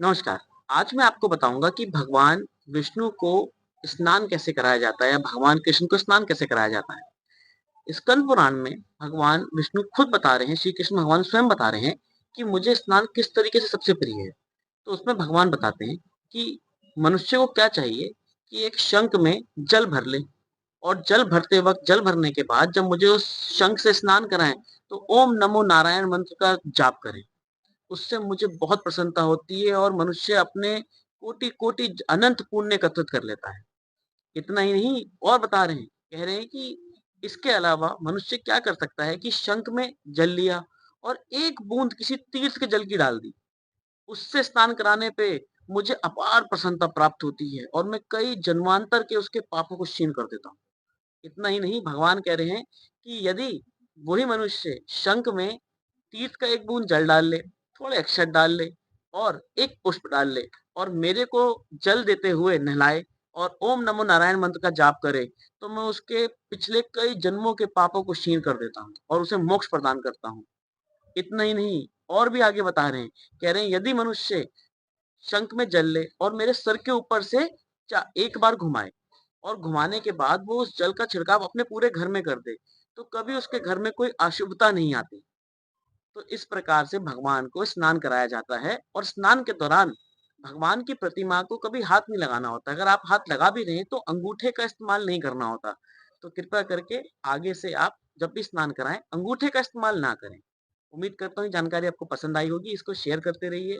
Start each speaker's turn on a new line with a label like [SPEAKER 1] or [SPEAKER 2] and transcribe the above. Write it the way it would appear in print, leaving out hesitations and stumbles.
[SPEAKER 1] नमस्कार। आज मैं आपको बताऊँगा कि भगवान विष्णु को स्नान कैसे कराया जाता है या भगवान कृष्ण को स्नान कैसे कराया जाता है। स्कंद पुराण में भगवान विष्णु खुद बता रहे हैं, श्री कृष्ण भगवान स्वयं बता रहे हैं कि मुझे स्नान किस तरीके से सबसे प्रिय है। तो उसमें भगवान बताते हैं कि मनुष्य को क्या चाहिए कि एक शंख में जल भर ले और जल भरते वक़्त जल भरने के बाद जब मुझे उस शंख से स्नान कराएँ, तो ओम नमो नारायण मंत्र का जाप करें। उससे मुझे बहुत प्रसन्नता होती है और मनुष्य अपने कोटि-कोटि अनंत पुण्य एकत्रित कर लेता है। इतना ही नहीं और बता रहे हैं, कह रहे हैं कि इसके अलावा मनुष्य क्या कर सकता है कि शंख में जल लिया और एक बूंद किसी तीर्थ के जल की डाल दी। उससे स्नान कराने पे मुझे अपार प्रसन्नता प्राप्त होती है और मैं कई जन्मांतर के उसके पापों को क्षीण कर देता हूँ। इतना ही नहीं भगवान कह रहे हैं कि यदि वही मनुष्य शंख में तीर्थ का एक बूंद जल डाल ले, थोड़े अक्षत डाल ले और एक पुष्प डाल ले और मेरे को जल देते हुए नहलाए और ओम नमो नारायण मंत्र का जाप करे, तो मैं उसके पिछले कई जन्मों के पापों को क्षीण कर देता हूँ और उसे मोक्ष प्रदान करता हूँ। इतना ही नहीं और भी आगे बता रहे हैं, कह रहे हैं यदि मनुष्य शंख में जल ले और मेरे सर के ऊपर से चा एक बार घुमाए और घुमाने के बाद वो उस जल का छिड़काव अपने पूरे घर में कर दे, तो कभी उसके घर में कोई अशुभता नहीं आती। तो इस प्रकार से भगवान को स्नान कराया जाता है और स्नान के दौरान भगवान की प्रतिमा को कभी हाथ नहीं लगाना होता। अगर आप हाथ लगा भी रहे हैं तो अंगूठे का इस्तेमाल नहीं करना होता। तो कृपया करके आगे से आप जब भी स्नान कराएँ, अंगूठे का इस्तेमाल ना करें। उम्मीद करता हूँ ये जानकारी आपको पसंद आई होगी। इसको शेयर करते रहिए।